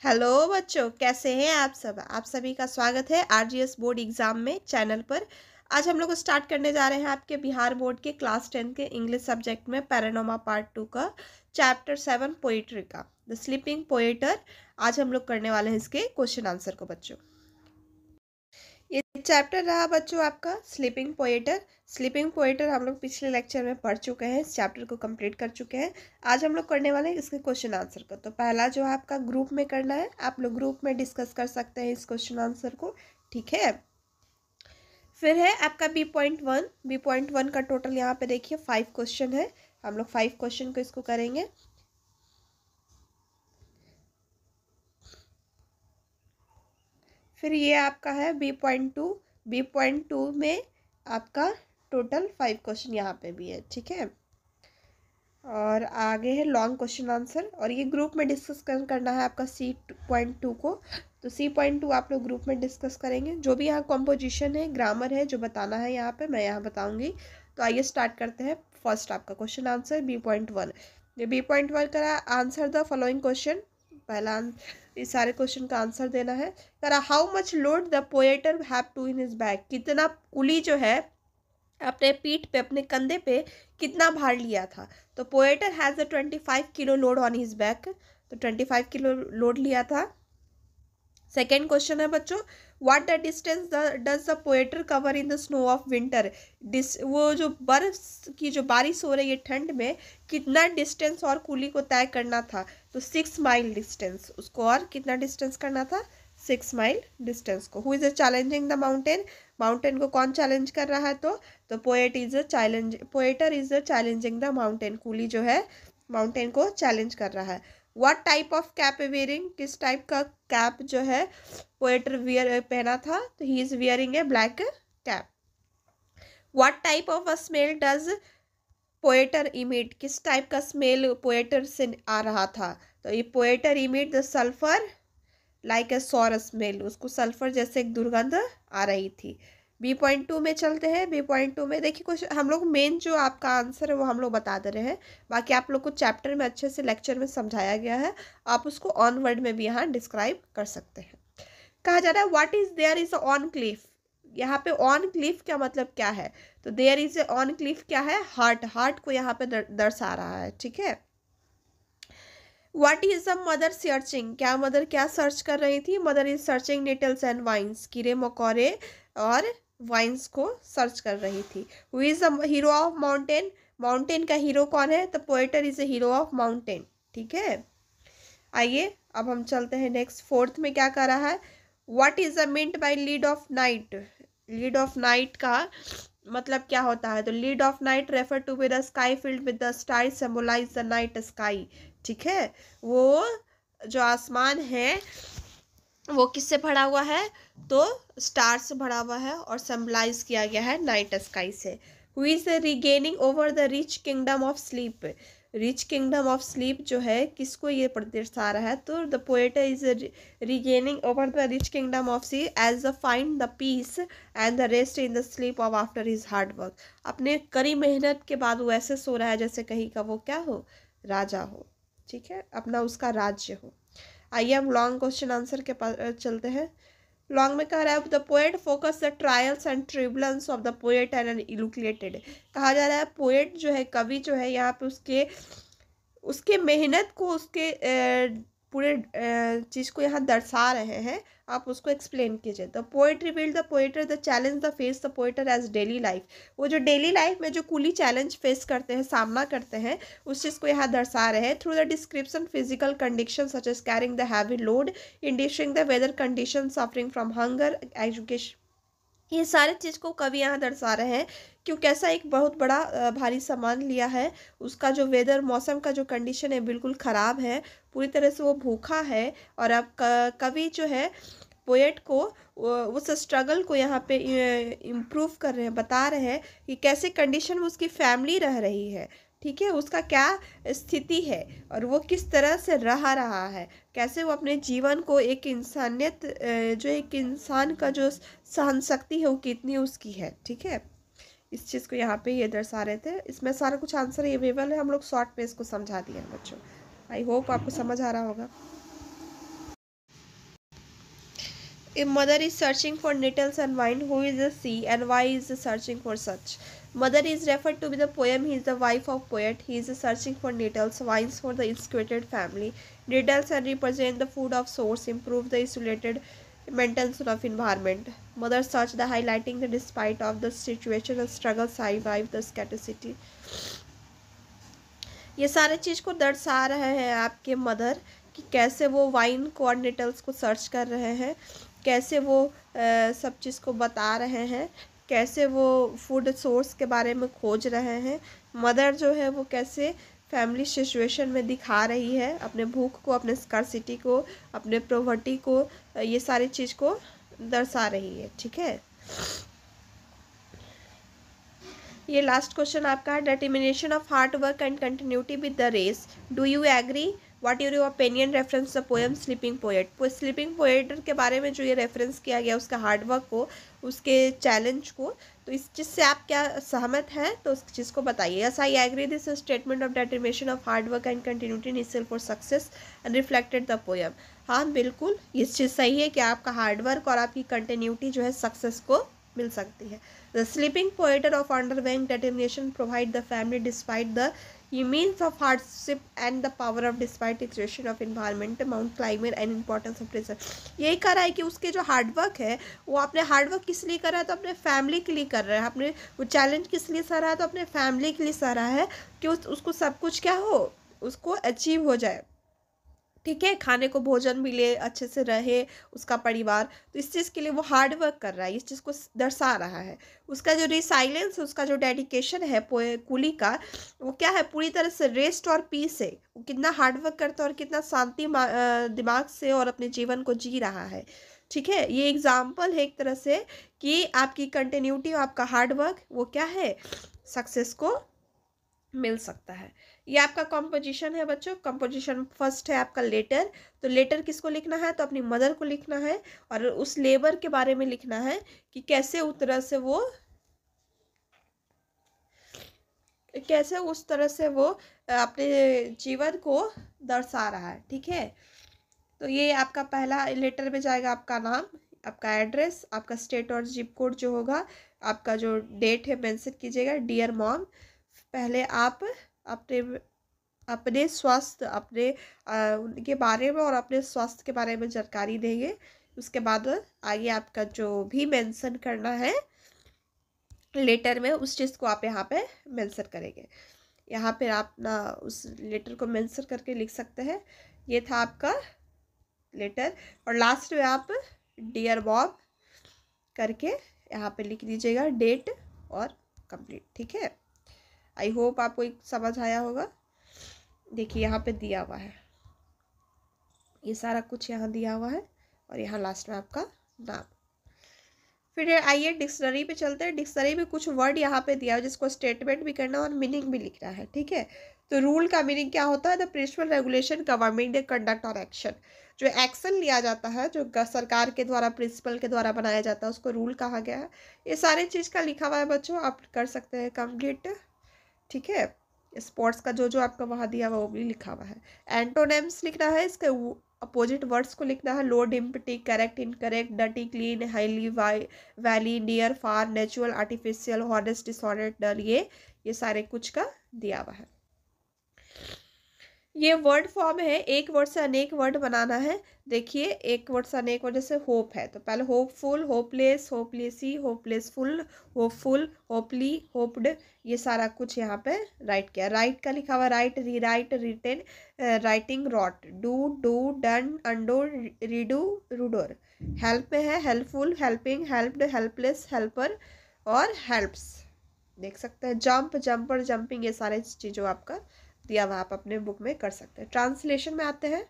Hello बच्चों, कैसे हैं आप सब। आप सभी का स्वागत है आरजीएस बोर्ड एग्जाम में चैनल पर। आज हम लोग स्टार्ट करने जा रहे हैं आपके बिहार बोर्ड के क्लास 10 के इंग्लिश सब्जेक्ट में पैरानोमा पार्ट 2 का चैप्टर 7 पोइट्री का द स्लीपिंग पोएटर। आज हम लोग करने वाले हैं इसके क्वेश्चन आंसर को बच्चों। ये चैप्टर रहा बच्चों आपका स्लीपिंग पोएटर। स्लीपिंग पोएटर हम लोग पिछले लेक्चर में पढ़ चुके हैं, इस चैप्टर को कंप्लीट कर चुके हैं। आज हम लोग करने वाले हैं इसके क्वेश्चन आंसर को। तो पहला जो है आपका ग्रुप में करना है, आप लोग ग्रुप में डिस्कस कर सकते हैं इस क्वेश्चन आंसर को, ठीक है। फिर है आपका B.1। B.1 का टोटल यहाँ पे देखिए 5 क्वेश्चन है। हम लोग 5 क्वेश्चन को इसको करेंगे। फिर ये आपका है B.2। B.2 में आपका टोटल 5 क्वेश्चन यहाँ पे भी है, ठीक है। और आगे है लॉन्ग क्वेश्चन आंसर, और ये ग्रुप में डिस्कस करना है आपका C.2 को। तो C.2 आप लोग ग्रुप में डिस्कस करेंगे। जो भी यहाँ कॉम्पोजिशन है, ग्रामर है, जो बताना है यहाँ पे मैं यहाँ बताऊँगी। तो आइए स्टार्ट करते हैं। फर्स्ट आपका क्वेश्चन आंसर B.1। ये B.1 का आंसर द फॉलोइंग क्वेश्चन। पहला इस सारे क्वेश्चन का आंसर देना है। करा how much load the porter have to in his bag. कितना कुली जो है अपने पीठ पे, अपने कंधे पे कितना भार लिया था। तो porter has a 25 kilo load on his back. तो 25 किलो लोड लिया था। सेकेंड क्वेश्चन है बच्चों, what the distance does the porter cover in the snow of winter. वो जो बर्फ की जो बारिश हो रही है ठंड में, कितना डिस्टेंस और कुली को तय करना था। तो 6 माइल डिस्टेंस, उसको और कितना डिस्टेंस करना था, 6 माइल डिस्टेंस को। Who is challenging the mountain. Mountain को कौन चैलेंज कर रहा है। तो porter is challenging the mountain. कुली जो है माउंटेन को चैलेंज कर रहा है। What type of cap wearing. किस टाइप का कैप जो है पोएटर वियर पहना था। तो he is wearing a black cap. What type of a smell does porter emit. किस टाइप का स्मेल पोएटर से आ रहा था। तो ये porter emit the sulphur like a sour smell. उसको सल्फर जैसे एक दुर्गंध आ रही थी। B.2 में चलते हैं। B.2 में देखिए कुछ हम लोग मेन जो आपका आंसर है वो हम लोग बता दे रहे हैं। बाकी आप लोग को चैप्टर में अच्छे से लेक्चर में समझाया गया है, आप उसको ऑन वर्ड में भी यहाँ डिस्क्राइब कर सकते हैं। कहा जा रहा है what is there is on cliff. यहाँ पे ऑन क्लिफ का मतलब क्या है। तो देयर इज ऑन क्लिफ क्या है, हार्ट। हार्ट को यहाँ पे दर्शा रहा है, ठीक है। What is the mother searching. क्या मदर क्या सर्च कर रही थी। Mother is searching nettles and vines. कीड़े मकोड़े और वाइन्स को सर्च कर रही थी। Who is the hero of mountain. Mountain का हीरो कौन है। तो porter is the hero of mountain, ठीक है। आइए अब हम चलते हैं नेक्स्ट। फोर्थ में क्या कर रहा है, what is the meant by lead of night. Lead of night का मतलब क्या होता है। तो lead of night refer to be the sky filled with the star symbolise the night sky, ठीक है। वो जो आसमान है वो किससे भरा हुआ है। तो स्टार से भरा हुआ है और सिंबलाइज किया गया है नाइट स्काई से। Who is regaining over the rich kingdom of sleep. Rich kingdom of sleep जो है किसको ये दर्शा रहा है। तो the porter is regaining over the rich kingdom of sea as the find the peace and the rest in the sleep of after his hard work. अपने कड़ी मेहनत के बाद वो ऐसे सो रहा है जैसे कहीं का वो क्या हो, राजा हो, ठीक है, अपना उसका राज्य हो। आइए हम लॉन्ग क्वेश्चन आंसर के पास चलते हैं। लॉन्ग में कह रहा है the poet focus the trials and tribulations of the poet and elucidated. कहा जा रहा है पोएट जो है, कवि जो है, यहाँ पे उसके मेहनत को, उसके पूरे चीज़ को यहाँ दर्शा रहे हैं। आप उसको एक्सप्लेन कीजिए। The poet revealed the porter the challenge the face the porter as daily life. वो जो डेली लाइफ में जो कुली चैलेंज फेस करते हैं, सामना करते हैं, उस चीज़ को यहाँ दर्शा रहे हैं। Through the description physical condition such as carrying the heavy load, enduring the weather condition, suffering from hunger, education, ये सारे चीज़ को कवि यहाँ दर्शा रहे हैं। क्यों, कैसा एक बहुत बड़ा भारी सामान लिया है, उसका जो वेदर, मौसम का जो कंडीशन है बिल्कुल ख़राब है, पूरी तरह से वो भूखा है। और अब कवि जो है पोएट को उस स्ट्रगल को यहाँ पे इम्प्रूव कर रहे हैं, बता रहे हैं कि कैसे कंडीशन में उसकी फैमिली रह रही है, ठीक है, उसका क्या स्थिति है और वो किस तरह से रहा है, कैसे वो अपने जीवन को एक इंसानियत, जो एक इंसान का जो सहन शक्ति है वो कितनी उसकी है, ठीक है। इस चीज़ को यहाँ पे ये दर्शा रहे थे। इसमें सारा कुछ आंसर अवेलेबल है, हम लोग शॉर्ट में इसको समझा दिए हैं बच्चों। आई होप आपको समझ आ रहा होगा। A mother is searching for nettles and wine. Who is the sea and why is searching for such? Mother is referred to be the poem. He is the wife of poet. He is searching for nettles, wines for the insulated family. Nettles and represent the food of source, improve the isolated maintenance of environment. Mother search the highlighting the despite of the situation and struggle survive the scarcity. ये सारे चीज़ को दर्शा रहे हैं आपके mother कि कैसे वो वाइन को और नेटल्स को सर्च कर रहे हैं, कैसे वो सब चीज़ को बता रहे हैं, कैसे वो फूड सोर्स के बारे में खोज रहे हैं। मदर जो है वो कैसे फैमिली सिचुएशन में दिखा रही है अपने भूख को, अपने स्कार्सिटी को, अपने प्रॉपर्टी को, ये सारी चीज़ को दर्शा रही है। ठीक है, ये लास्ट क्वेश्चन आपका है, determination of hard work and continuity with the race, do you agree, what your opinion, reference the poem sleeping poet. Sleeping poet के बारे में जो ये रेफरेंस किया गया उसका हार्ड वर्क को, उसके चैलेंज को, तो इस चीज़ से आप क्या सहमत हैं, तो उस चीज़ को बताइए। Yes I agree this statement of determination of hard work and continuity necessary for success and reflected the poem. हाँ बिल्कुल, ये चीज़ सही है कि आपका हार्ड वर्क और आपकी कंटिन्यूटी जो है सक्सेस को मिल सकती है। The sleeping poet of undergoing determination provide the family despite the immense of hardship and the power of despite exertion of environment, mount climate and importance of pressure। यही कर रहा है कि उसके जो हार्डवर्क है वो अपने हार्डवर्क किस लिए कर रहा है, तो अपने फैमिली के लिए कर रहा है। अपने वो चैलेंज किस लिए सह रहा है, तो अपने फैमिली के लिए सह रहा है कि उसको सब कुछ क्या हो, उसको अचीव हो जाए। ठीक है, खाने को भोजन मिले, अच्छे से रहे उसका परिवार, तो इस चीज़ के लिए वो हार्ड वर्क कर रहा है, इस चीज़ को दर्शा रहा है। उसका जो रिसाइलेंस, उसका जो डेडिकेशन है कुली का, वो क्या है, पूरी तरह से रेस्ट और पीस है। वो कितना हार्ड वर्क करता है और कितना शांति दिमाग से और अपने जीवन को जी रहा है। ठीक है, ये एग्जाम्पल है एक तरह से कि आपकी कंटिन्यूटी और आपका हार्ड वर्क वो क्या है, सक्सेस को मिल सकता है। ये आपका कंपोजिशन है बच्चों। कंपोजिशन फर्स्ट है आपका लेटर, तो लेटर किसको लिखना है, तो अपनी मदर को लिखना है और उस लेबर के बारे में लिखना है कि कैसे उस तरह से वो अपने जीवन को दर्शा रहा है। ठीक है, तो ये आपका पहला लेटर में जाएगा आपका नाम, आपका एड्रेस, आपका स्टेट और जिप कोड जो होगा, आपका जो डेट है मेंशन कीजिएगा। डियर मॉम, पहले आप अपने स्वास्थ्य, अपने उनके बारे में और अपने स्वास्थ्य के बारे में जानकारी देंगे। उसके बाद आगे आपका जो भी मेंशन करना है लेटर में उस चीज़ को आप यहाँ पे मेंशन करेंगे। यहाँ पे आप ना उस लेटर को मेंशन करके लिख सकते हैं। ये था आपका लेटर और लास्ट में आप डियर बॉब करके यहाँ पे लिख दीजिएगा डेट और कंप्लीट। ठीक है, आई होप आपको एक समझ आया होगा। देखिए यहाँ पे दिया हुआ है, ये सारा कुछ यहाँ दिया हुआ है और यहाँ लास्ट में आपका नाम। फिर आइए डिक्शनरी पे चलते हैं। डिक्शनरी में कुछ वर्ड यहाँ पे दिया है जिसको स्टेटमेंट भी करना और मीनिंग भी लिखना है। ठीक है, तो रूल का मीनिंग क्या होता है, the principle regulation government the conduct और एक्शन। जो एक्शन लिया जाता है, जो सरकार के द्वारा, प्रिंसिपल के द्वारा बनाया जाता है, उसको रूल कहा गया है। ये सारे चीज़ का लिखा हुआ है बच्चों, आप कर सकते हैं कंप्लीट। ठीक है, स्पोर्ट्स का जो आपका वहाँ दिया हुआ वो भी लिखा हुआ है। एंटोनेम्स लिखना है, इसके अपोजिट वर्ड्स को लिखना है। Low, empty, correct, incorrect, dirty, clean, highly, valley, near, far, natural, artificial, honest, dishonest, dull, ये सारे कुछ का दिया हुआ है। ये वर्ड फॉर्म है, एक वर्ड से अनेक वर्ड बनाना है। देखिए एक वर्ड से अनेक वर्ड, जैसे होप है तो पहले hopeful, hopeless, hopelessly, hopelessful, hopeful, hopely, hoped, ये सारा कुछ यहाँ पे राइट किया। राइट का लिखा हुआ write, rewrite, written, writing, wrote, do, done, undo, redo, रूडोर। हेल्प में है helpful, helping, helped, helpless, helper और हेल्प्स। देख सकते हैं जंप, जंपर, जंपिंग, ये सारे चीज़ों आपका दिया हुआ, आप अपने बुक में कर सकते हैं। ट्रांसलेशन में आते हैं।